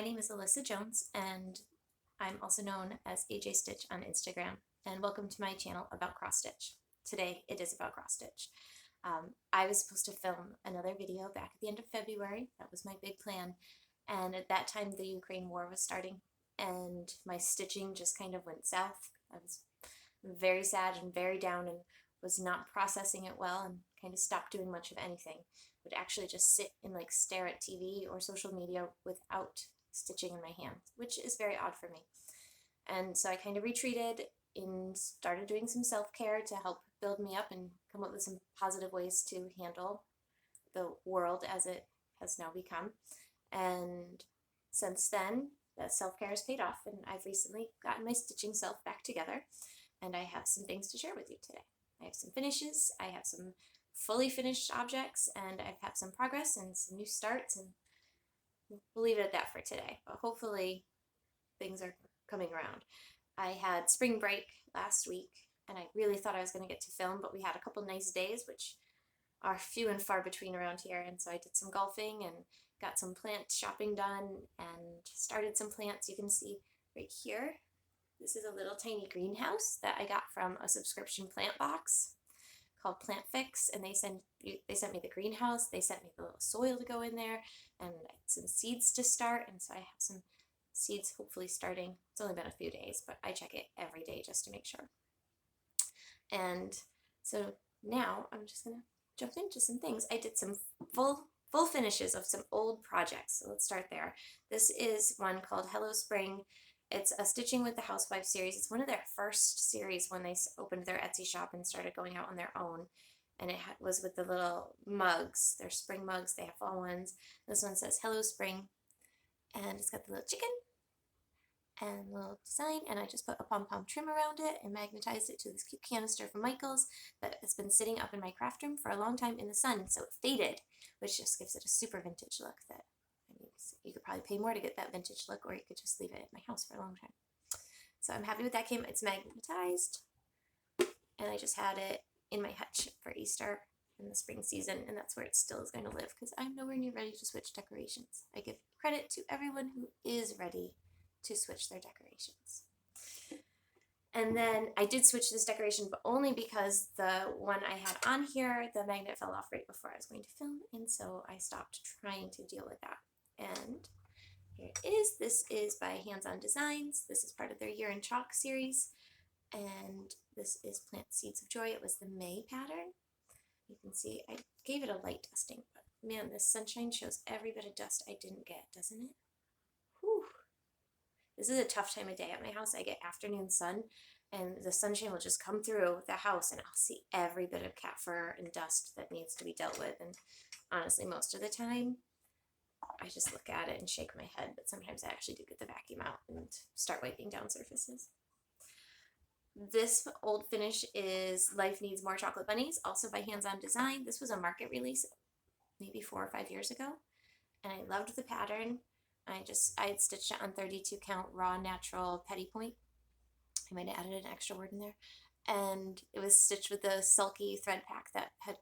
My name is Alyssa Jones, and I'm also known as AJ Stitch on Instagram. And welcome to my channel about cross stitch. Today it is about cross stitch. I was supposed to film another video back at the end of February. That was my big plan. And at that time, the Ukraine war was starting, and my stitching just kind of went south. I was very sad and very down and was not processing it well and kind of stopped doing much of anything. Would actually just sit and like stare at TV or social media without stitching in my hands, which is very odd for me. And so I kind of retreated and started doing some self-care to help build me up and come up with some positive ways to handle the world as it has now become. And since then, that self-care has paid off, and I've recently gotten my stitching self back together, and I have some things to share with you today. I have some finishes, I have some fully finished objects, and I have some progress and some new starts, and we'll leave it at that for today. But hopefully things are coming around. I had spring break last week, and I really thought I was going to get to film, but we had a couple nice days, which are few and far between around here, and so I did some golfing and got some plant shopping done and started some plants. You can see right here, this is a little tiny greenhouse that I got from a subscription plant box called Plant Fix, and they sent me the greenhouse, they sent me the little soil to go in there, and some seeds to start, and so I have some seeds hopefully starting. It's only been a few days, but I check it every day just to make sure. And so now I'm just gonna jump into some things. I did some full finishes of some old projects, so let's start there. This is one called Hello Spring. It's a Stitching with the Housewife series. It's one of their first series when they opened their Etsy shop and started going out on their own. And it was with the little mugs. They're spring mugs. They have fall ones. This one says Hello Spring. And it's got the little chicken and a little design. And I just put a pom-pom trim around it and magnetized it to this cute canister from Michael's that has been sitting up in my craft room for a long time in the sun. So it faded, which just gives it a super vintage look that you could probably pay more to get that vintage look, or you could just leave it at my house for a long time. So I'm happy with that. It's magnetized, and I just had it in my hutch for Easter in the spring season, and that's where it still is going to live because I'm nowhere near ready to switch decorations. I give credit to everyone who is ready to switch their decorations. And then I did switch this decoration, but only because the one I had on here, the magnet fell off right before I was going to film, and so I stopped trying to deal with that. And here it is. This is by Hands On Designs. This is part of their Year in Chalk series. And this is Plant Seeds of Joy. It was the May pattern. You can see I gave it a light dusting, but man, this sunshine shows every bit of dust I didn't get, doesn't it? Whew. This is a tough time of day at my house. I get afternoon sun, and the sunshine will just come through the house, and I'll see every bit of cat fur and dust that needs to be dealt with. And honestly, most of the time, I just look at it and shake my head, but sometimes I actually do get the vacuum out and start wiping down surfaces. This old finish is Life Needs More Chocolate Bunnies, also by Hands On Design. This was a market release maybe 4 or 5 years ago, and I loved the pattern. I had stitched it on 32 count raw natural petty point. I might have added an extra word in there. And it was stitched with the sulky thread pack that had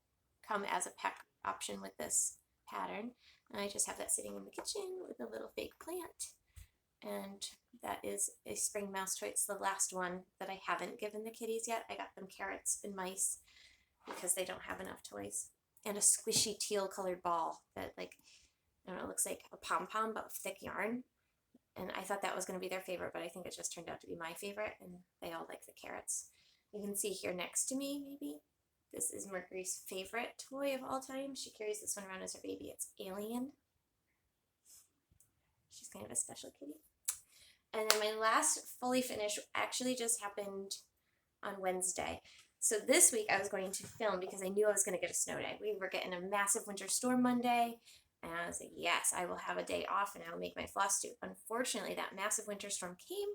come as a pack option with this pattern. And I just have that sitting in the kitchen with a little fake plant. And that is a spring mouse toy. It's the last one that I haven't given the kitties yet. I got them carrots and mice because they don't have enough toys. And a squishy teal colored ball that, like, I don't know, it looks like a pom-pom but with thick yarn. And I thought that was going to be their favorite, but I think it just turned out to be my favorite, and they all like the carrots. You can see here next to me, maybe, this is Mercury's favorite toy of all time. She carries this one around as her baby. It's Alien. She's kind of a special kitty. And then my last fully finished actually just happened on Wednesday. So this week I was going to film because I knew I was going to get a snow day. We were getting a massive winter storm Monday, and I was like, yes, I will have a day off and I will make my Flosstube. Unfortunately, that massive winter storm came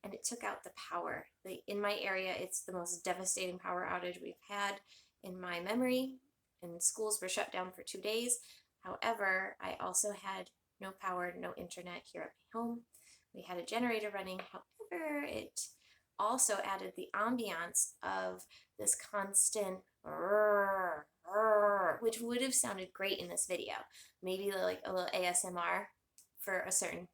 and it took out the power. In my area, it's the most devastating power outage we've had in my memory, and schools were shut down for 2 days. However, I also had no power, no internet here at my home. We had a generator running. However, it also added the ambiance of this constant which would have sounded great in this video. Maybe like a little ASMR for a certain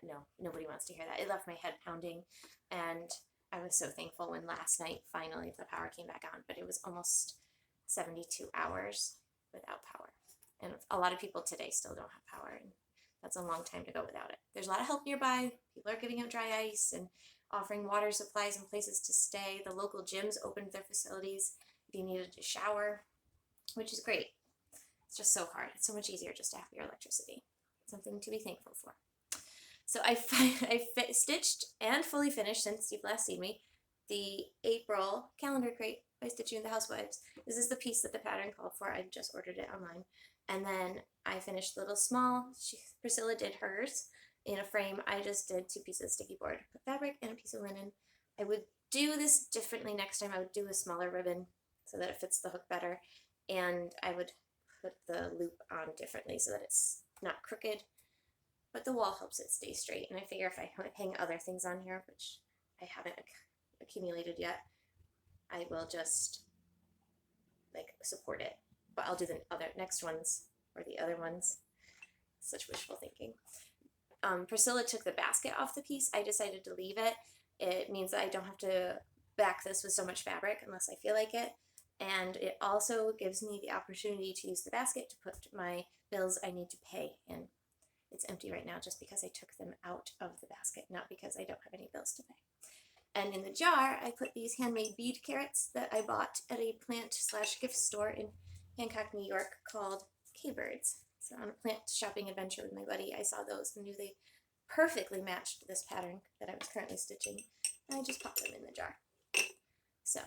no, nobody wants to hear that. It left my head pounding, and I was so thankful when last night finally the power came back on, but it was almost 72 hours without power. And a lot of people today still don't have power, and that's a long time to go without it. There's a lot of help nearby. People are giving out dry ice and offering water supplies and places to stay. The local gyms opened their facilities if you needed to shower, which is great. It's just so hard. It's so much easier just to have your electricity. Something to be thankful for. So I stitched and fully finished, since you've last seen me, the April calendar crate by Stitching with the Housewives. This is the piece that the pattern called for. I just ordered it online. And then I finished the little small. Priscilla did hers in a frame. I just did 2 pieces of sticky board, fabric, and a piece of linen. I would do this differently next time. I would do a smaller ribbon so that it fits the hook better. And I would put the loop on differently so that it's not crooked, but the wall helps it stay straight. And I figure if I hang other things on here, which I haven't accumulated yet, I will just like support it. But I'll do the other next ones or the other ones. Such wishful thinking. Priscilla took the basket off the piece. I decided to leave it. It means that I don't have to back this with so much fabric unless I feel like it. And it also gives me the opportunity to use the basket to put my bills I need to pay in. It's empty right now just because I took them out of the basket, not because I don't have any bills to pay. And in the jar, I put these handmade bead carrots that I bought at a plant/gift store in Hancock, New York called K-Birds. So on a plant shopping adventure with my buddy, I saw those and knew they perfectly matched this pattern that I was currently stitching. And I just popped them in the jar. So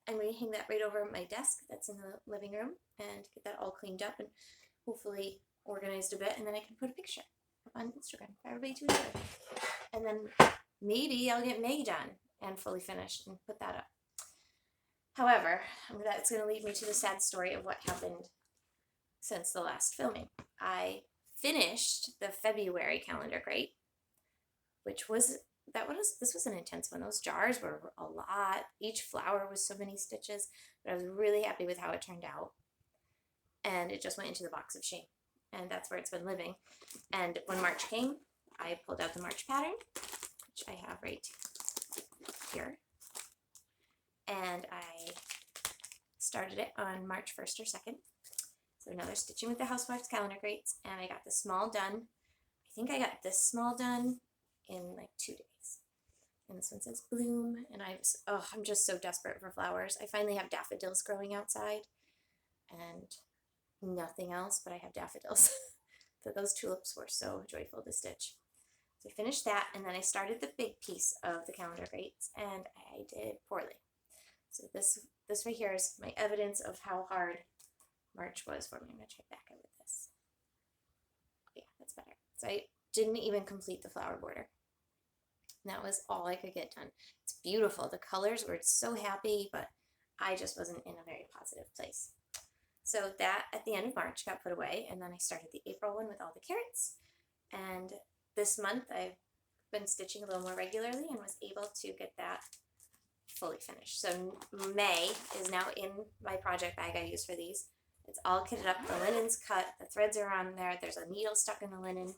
I'm going to hang that right over my desk that's in the living room and get that all cleaned up and hopefully organized a bit, and then I can put a picture up on Instagram for everybody to enjoy. And then maybe I'll get May done and fully finished and put that up. However, that's going to lead me to the sad story of what happened since the last filming. I finished the February calendar crate, which was, this was an intense one. Those jars were a lot. Each flower was so many stitches, but I was really happy with how it turned out. And it just went into the box of shame. And that's where it's been living. And when March came, I pulled out the March pattern, which I have right here. And I started it on March 1st or 2nd. So another Stitching with the Housewives calendar crates. And I got the small done. I think I got this small done in like 2 days. And this one says bloom. And I'm just so desperate for flowers. I finally have daffodils growing outside. And nothing else, but I have daffodils. So those tulips were so joyful to stitch. So I finished that, and then I started the big piece of the calendar crates, and I did poorly. So this right here is my evidence of how hard March was for me. I'm going to try back it with this. Yeah, that's better. So I didn't even complete the flower border. And that was all I could get done. It's beautiful. The colors were so happy, but I just wasn't in a very positive place. So that, at the end of March, got put away, and then I started the April one with all the carrots. And this month, I've been stitching a little more regularly and was able to get that fully finished. So May is now in my project bag I use for these. It's all kitted up. The linen's cut. The threads are on there. There's a needle stuck in the linen.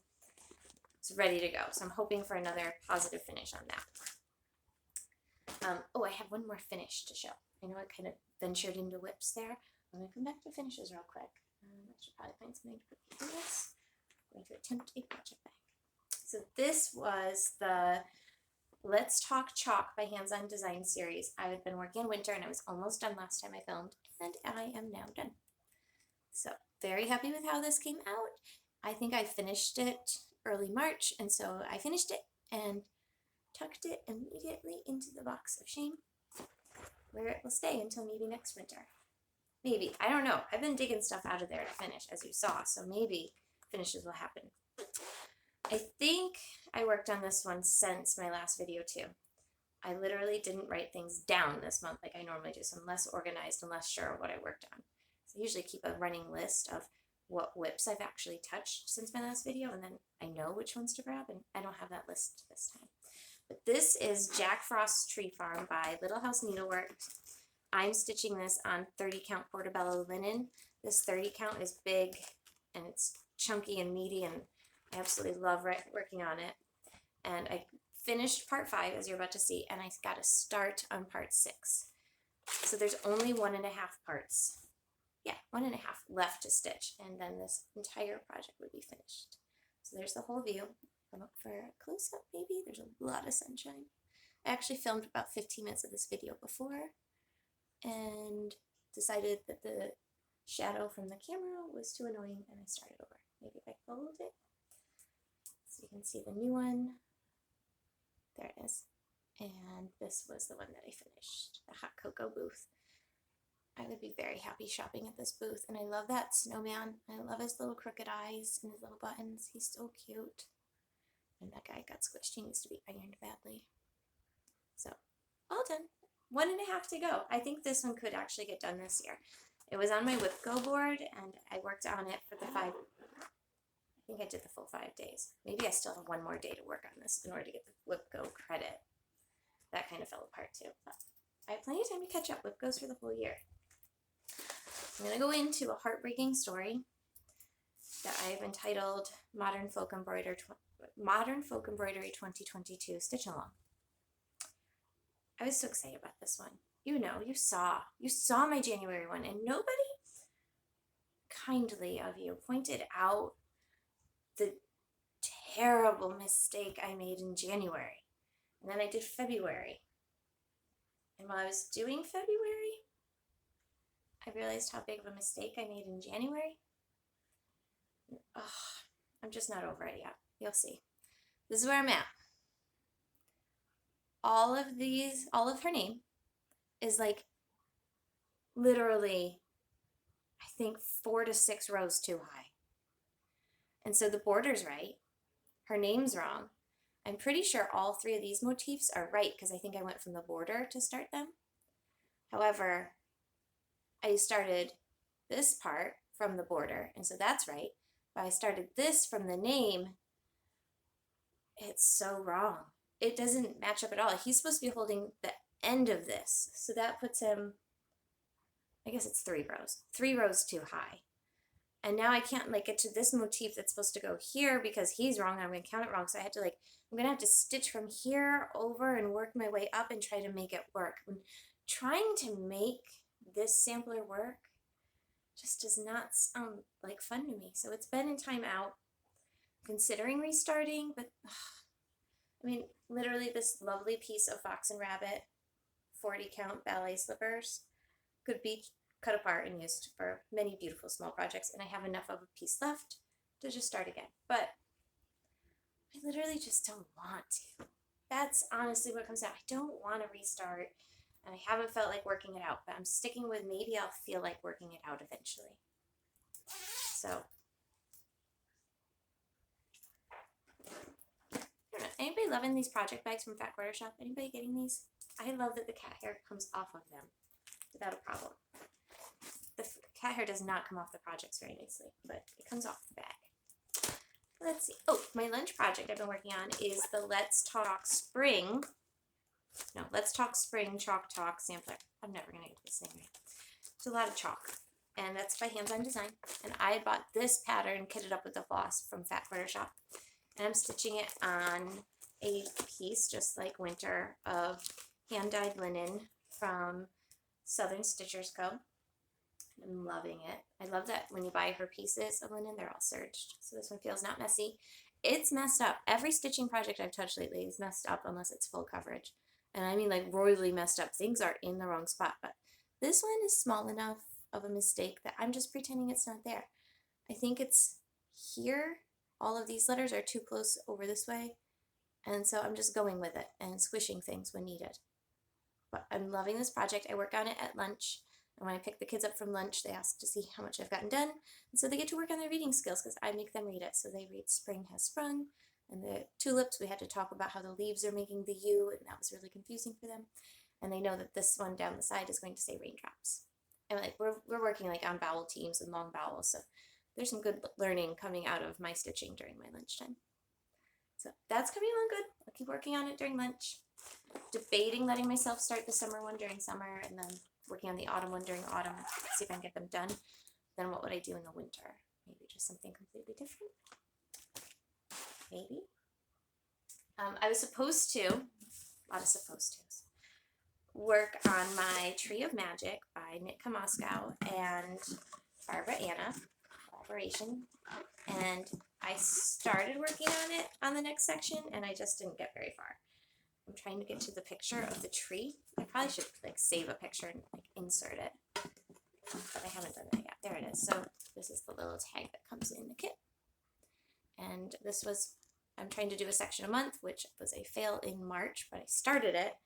It's ready to go. So I'm hoping for another positive finish on that. Oh, I have one more finish to show. I know I kind of ventured into whips there. I'm going to come back to finishes real quick. I should probably find something to put in this. I'm going to attempt a project bag. So this was the Let's Talk Chalk by Hands On Design series. I had been working in winter and I was almost done last time I filmed, and I am now done. So very happy with how this came out. I think I finished it early March, and so I finished it and tucked it immediately into the box of shame, where it will stay until maybe next winter. Maybe. I don't know. I've been digging stuff out of there to finish, as you saw, so maybe finishes will happen. I think I worked on this one since my last video, too. I literally didn't write things down this month like I normally do, so I'm less organized and less sure of what I worked on. So I usually keep a running list of what whips I've actually touched since my last video, and then I know which ones to grab, and I don't have that list this time. But this is Jack Frost's Tree Farm by Little House Needleworks. I'm stitching this on 30 count portobello linen. This 30 count is big and it's chunky and meaty, and I absolutely love working on it. And I finished part 5, as you're about to see, and I got to start on part 6. So there's only 1.5 parts. Yeah, 1.5 left to stitch, and then this entire project would be finished. So there's the whole view. Come up for a close-up, maybe. There's a lot of sunshine. I actually filmed about 15 minutes of this video before and decided that the shadow from the camera was too annoying, and I started over. Maybe if I fold it so you can see the new one. There it is. And this was the one that I finished, the hot cocoa booth. I would be very happy shopping at this booth, and I love that snowman. I love his little crooked eyes and his little buttons. He's so cute. And that guy got squished. He needs to be ironed badly. So, all done. 1.5 to go. I think this one could actually get done this year. It was on my WhipGo board, and I worked on it for the 5, I think I did the full 5 days. Maybe I still have one more day to work on this in order to get the WhipGo credit. That kind of fell apart too. But I have plenty of time to catch up. WhipGo's for the whole year. I'm going to go into a heartbreaking story that I have entitled Modern Folk Embroidery 2022 Stitch Along. I was so excited about this one. You know, you saw my January one, and nobody kindly of you pointed out the terrible mistake I made in January. And then I did February. And while I was doing February, I realized how big of a mistake I made in January. Oh, I'm just not over it yet. You'll see. This is where I'm at. All of her name is like literally, I think 4 to 6 rows too high. And so the border's right. Her name's wrong. I'm pretty sure all 3 of these motifs are right because I think I went from the border to start them. However, I started this part from the border, and so that's right. But I started this from the name. It's so wrong. It doesn't match up at all. He's supposed to be holding the end of this. So that puts him, I guess it's 3 rows. 3 rows too high. And now I can't like get to this motif that's supposed to go here because he's wrong. I'm going to count it wrong. So I had to I'm going to have to stitch from here over and work my way up and try to make it work. And trying to make this sampler work just does not sound like fun to me. So it's been in timeout, considering restarting, but I mean, literally this lovely piece of Fox and Rabbit 40 count ballet slippers could be cut apart and used for many beautiful small projects, and I have enough of a piece left to just start again. But I literally just don't want to. That's honestly what comes out. I don't want to restart, and I haven't felt like working it out, but I'm sticking with maybe I'll feel like working it out eventually. So, I don't know. Anybody loving these project bags from Fat Quarter Shop? Anybody getting these? I love that the cat hair comes off of them without a problem. The cat hair does not come off the projects very nicely, but it comes off the bag. Let's see. Oh, my lunch project I've been working on is the Let's Talk Spring Chalk Talk sampler. I'm never going to get this name right. It's a lot of chalk, and that's by Hands On Design. And I bought this pattern kitted up with the floss from Fat Quarter Shop, and I'm stitching it on a piece just like Winter of hand-dyed linen from Southern Stitchers Co. I'm loving it. I love that when you buy her pieces of linen, they're all serged. So this one feels not messy. It's messed up. Every stitching project I've touched lately is messed up unless it's full coverage. And I mean like royally messed up. Things are in the wrong spot. But this one is small enough of a mistake that I'm just pretending it's not there. I think it's here. All of these letters are too close over this way. And so I'm just going with it and squishing things when needed. But I'm loving this project. I work on it at lunch. And when I pick the kids up from lunch, they ask to see how much I've gotten done. And so they get to work on their reading skills because I make them read it. So they read Spring Has Sprung. And the tulips, we had to talk about how the leaves are making the U, and that was really confusing for them. And they know that this one down the side is going to say raindrops. And like we're working like on vowel teams and long vowels. So there's some good learning coming out of my stitching during my lunchtime. So that's coming along good. I'll keep working on it during lunch. Debating letting myself start the summer one during summer and then working on the autumn one during autumn, see if I can get them done. Then what would I do in the winter? Maybe just something completely different? Maybe. I was supposed to, a lot of supposed to's, work on my Tree of Magic by Nitka Moscow and Barbara Anna collaboration, and I started working on it on the next section, and I just didn't get very far. I'm trying to get to the picture of the tree. I probably should like save a picture and like insert it, but I haven't done that yet. There it is. So this is the little tag that comes in the kit, and this was, I'm trying to do a section a month, which was a fail in March, but I started it.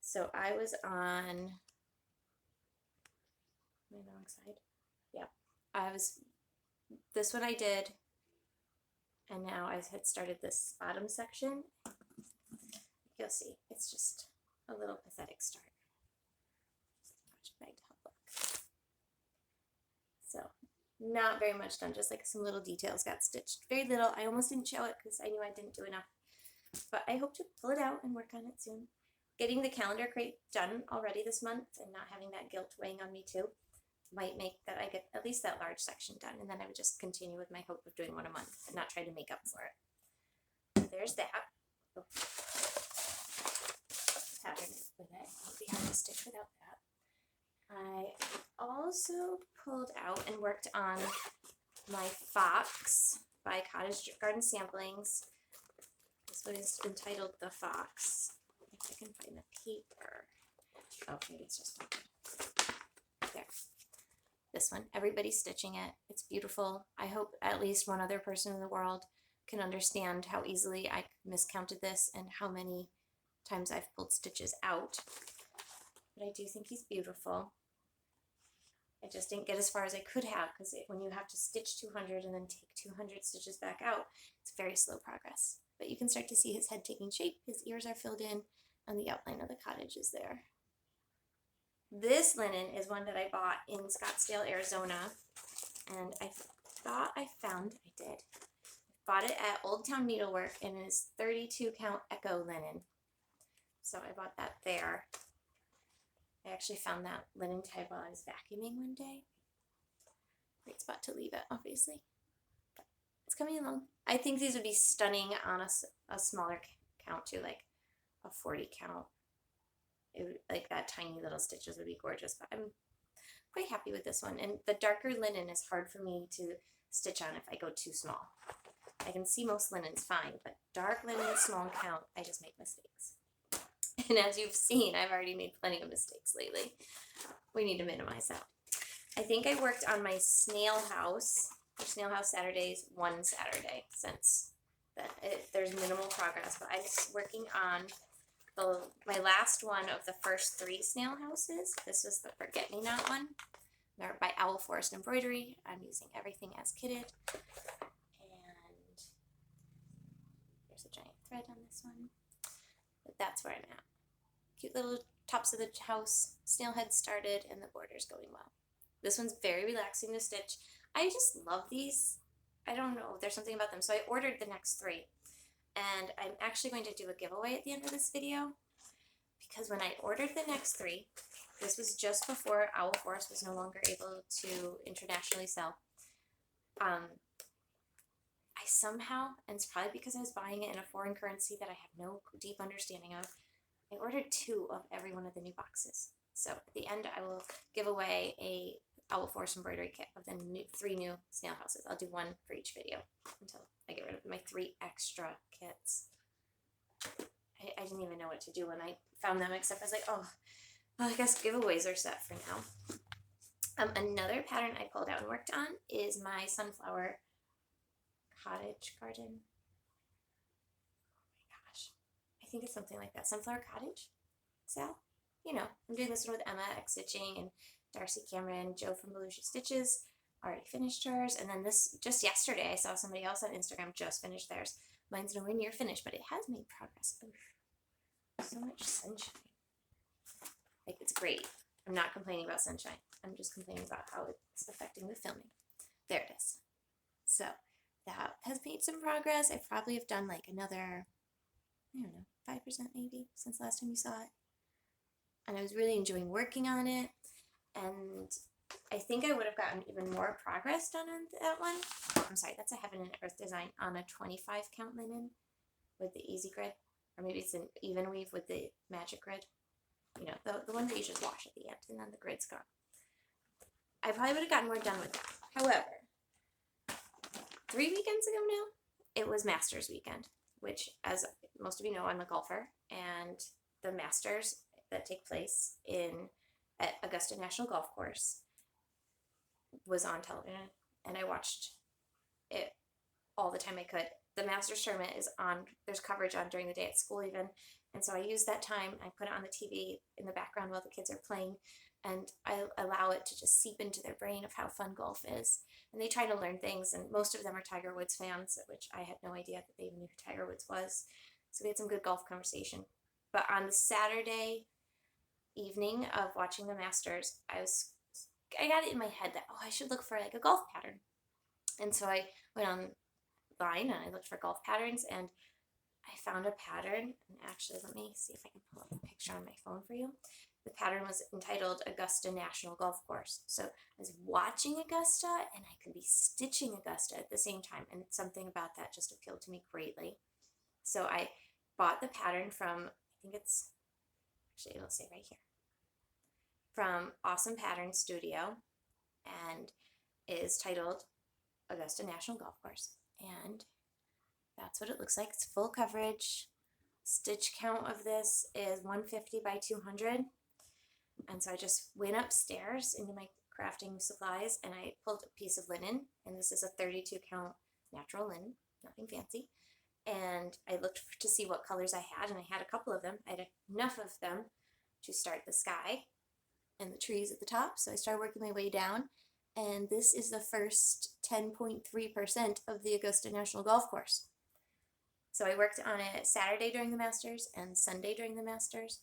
So I was on, am I on the wrong side? Yeah, this one I did, and now I had started this bottom section. You'll see, it's just a little pathetic start. Just bag to help look. So not very much done, just like some little details got stitched. Very little. I almost didn't show it because I knew I didn't do enough, but I hope to pull it out and work on it soon. Getting the calendar crate done already this month and not having that guilt weighing on me too might make that I get at least that large section done, and then I would just continue with my hope of doing one a month and not try to make up for it. There's that. Oh. Pattern with it. It would be hard to stitch without that. I also pulled out and worked on my Fox by Cottage Garden Samplings. This one is entitled The Fox. If I can find the paper. Oh, maybe it's just there. This one. Everybody's stitching it. It's beautiful. I hope at least one other person in the world can understand how easily I miscounted this and how many times I've pulled stitches out. But I do think he's beautiful. I just didn't get as far as I could have, because when you have to stitch 200 and then take 200 stitches back out, it's very slow progress. But you can start to see his head taking shape, his ears are filled in, and the outline of the cottage is there. This linen is one that I bought in Scottsdale, Arizona, and I thought I found, I did. I bought it at Old Town Needlework, and it is 32 count Echo linen. So I bought that there. I actually found that linen type while I was vacuuming one day. Great spot to leave it, obviously. But it's coming along. I think these would be stunning on a smaller count too, like a 40 count. It would, like that tiny little stitches would be gorgeous, but I'm quite happy with this one. And the darker linen is hard for me to stitch on if I go too small. I can see most linens fine, but dark linen, small count, I just make mistakes. And as you've seen, I've already made plenty of mistakes lately. We need to minimize that. I think I worked on my Snail House, or Snail House Saturdays, one Saturday since then. There's minimal progress, but I'm working on my last one of the first 3 Snail Houses. This was the Forget Me Not one. They're by Owl Forest Embroidery. I'm using everything as kitted. And there's a giant thread on this one. But that's where I'm at. Cute little tops of the house, snail head started, and the border's going well. This one's very relaxing to stitch. I just love these. I don't know, there's something about them. So I ordered the next 3. And I'm actually going to do a giveaway at the end of this video, because when I ordered the next 3, this was just before Owl Forest was no longer able to internationally sell. I somehow, and it's probably because I was buying it in a foreign currency that I have no deep understanding of, I ordered 2 of every one of the new boxes. So at the end, I will give away a Owl Forest embroidery kit of the 3 new snail houses. I'll do 1 for each video until I get rid of my 3 extra kits. I didn't even know what to do when I found them, except I was like, oh, well, I guess giveaways are set for now. Another pattern I pulled out and worked on is my sunflower cottage garden. Oh my gosh. I think it's something like that. Sunflower Cottage? Sal? You know, I'm doing this one with Emma X Stitching and Darcy Cameron, Joe from Belushi Stitches already finished hers. And then this, just yesterday, I saw somebody else on Instagram just finished theirs. Mine's nowhere near finished, but it has made progress. Oof. So much sunshine. Like, it's great. I'm not complaining about sunshine. I'm just complaining about how it's affecting the filming. There it is. So that has made some progress. I probably have done like another, I don't know, 5% maybe since last time you saw it. And I was really enjoying working on it. And I think I would have gotten even more progress done on that one. I'm sorry, that's a Heaven and Earth design on a 25 count linen. with the easy grid, or maybe it's an even weave with the magic grid. You know, the one that you just wash at the end and then the grid's gone. I probably would have gotten more done with that. However, 3 weekends ago now, it was Masters weekend, which, as most of you know, I'm a golfer, and the Masters that take place at Augusta National Golf Course was on television, and I watched it all the time I could. The Masters tournament is on, there's coverage on during the day at school even, and so I use that time, I put it on the TV in the background while the kids are playing, and I allow it to just seep into their brain of how fun golf is. And they try to learn things, and most of them are Tiger Woods fans, which I had no idea that they even knew who Tiger Woods was. So we had some good golf conversation. But on the Saturday evening of watching the Masters, I got it in my head that, oh, I should look for like a golf pattern. And so I went online and I looked for golf patterns, and I found a pattern. And actually, let me see if I can pull up a picture on my phone for you. The pattern was entitled Augusta National Golf Course. So I was watching Augusta and I could be stitching Augusta at the same time. And something about that just appealed to me greatly. So I bought the pattern from, I think it's, actually it'll say right here, from Awesome Pattern Studio, and is titled Augusta National Golf Course. And that's what it looks like. It's full coverage. Stitch count of this is 150 by 200. And so I just went upstairs into my crafting supplies and I pulled a piece of linen, and this is a 32 count natural linen, nothing fancy. And I looked to see what colors I had, and I had a couple of them. I had enough of them to start the sky and the trees at the top. So I started working my way down, and this is the first 10.3% of the Augusta National Golf Course. So I worked on it Saturday during the Masters and Sunday during the Masters,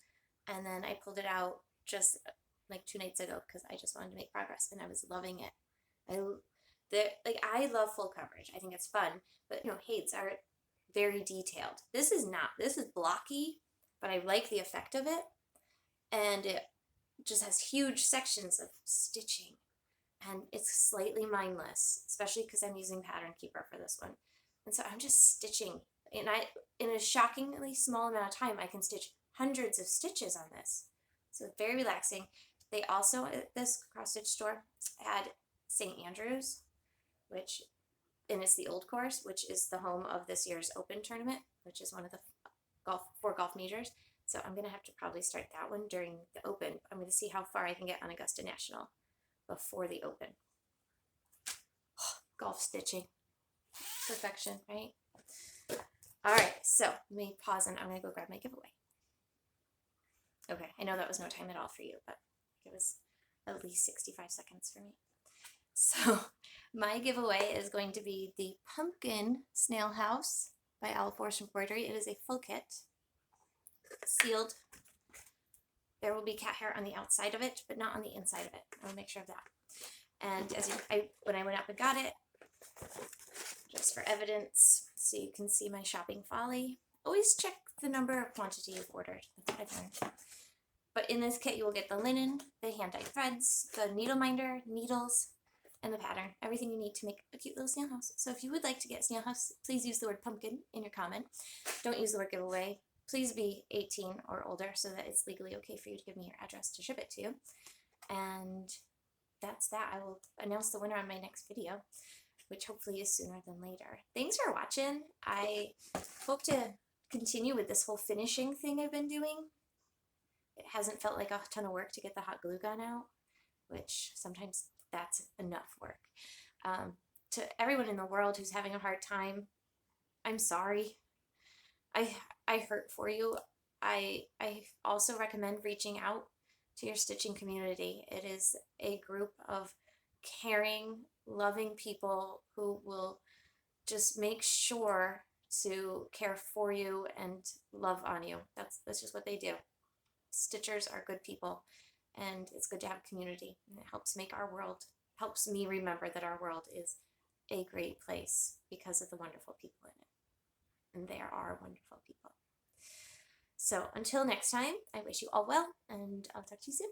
and then I pulled it out just like 2 nights ago because I just wanted to make progress, and I was loving it. I love full coverage. I think it's fun, but Hades are very detailed. This is blocky, but I like the effect of it, and it just has huge sections of stitching, and it's slightly mindless, especially because I'm using Pattern Keeper for this one. And so I'm just stitching, and in a shockingly small amount of time, I can stitch hundreds of stitches on this. So it's very relaxing. They also, at this cross-stitch store, had St. Andrews, and it's the old course, which is the home of this year's Open tournament, which is one of the 4 golf majors. So I'm going to have to probably start that one during the Open. I'm going to see how far I can get on Augusta National before the Open. Golf stitching. Perfection, right? All right, so let me pause and I'm going to go grab my giveaway. Okay, I know that was no time at all for you, but it was at least 65 seconds for me. So my giveaway is going to be the Pumpkin Snail House by Owl Forest Embroidery. It is a full kit, sealed. There will be cat hair on the outside of it, but not on the inside of it. I will make sure of that. And when I went up and got it, just for evidence, so you can see my shopping folly, always check the number of quantity you've ordered. That's what I've learned. But in this kit, you will get the linen, the hand-dyed threads, the needle minder, needles, and the pattern. Everything you need to make a cute little snail house. So if you would like to get snail house, please use the word pumpkin in your comment. Don't use the word giveaway. Please be 18 or older so that it's legally okay for you to give me your address to ship it to you. And that's that. I will announce the winner on my next video, which hopefully is sooner than later. Thanks for watching. I hope to continue with this whole finishing thing I've been doing. It hasn't felt like a ton of work to get the hot glue gun out, which sometimes that's enough work. To everyone in the world who's having a hard time, I'm sorry. I hurt for you. I also recommend reaching out to your stitching community. It is a group of caring, loving people who will just make sure to care for you and love on you. That's just what they do. Stitchers are good people, and it's good to have a community, and it helps helps me remember that our world is a great place because of the wonderful people in it. And there are wonderful people. So until next time, I wish you all well, and I'll talk to you soon.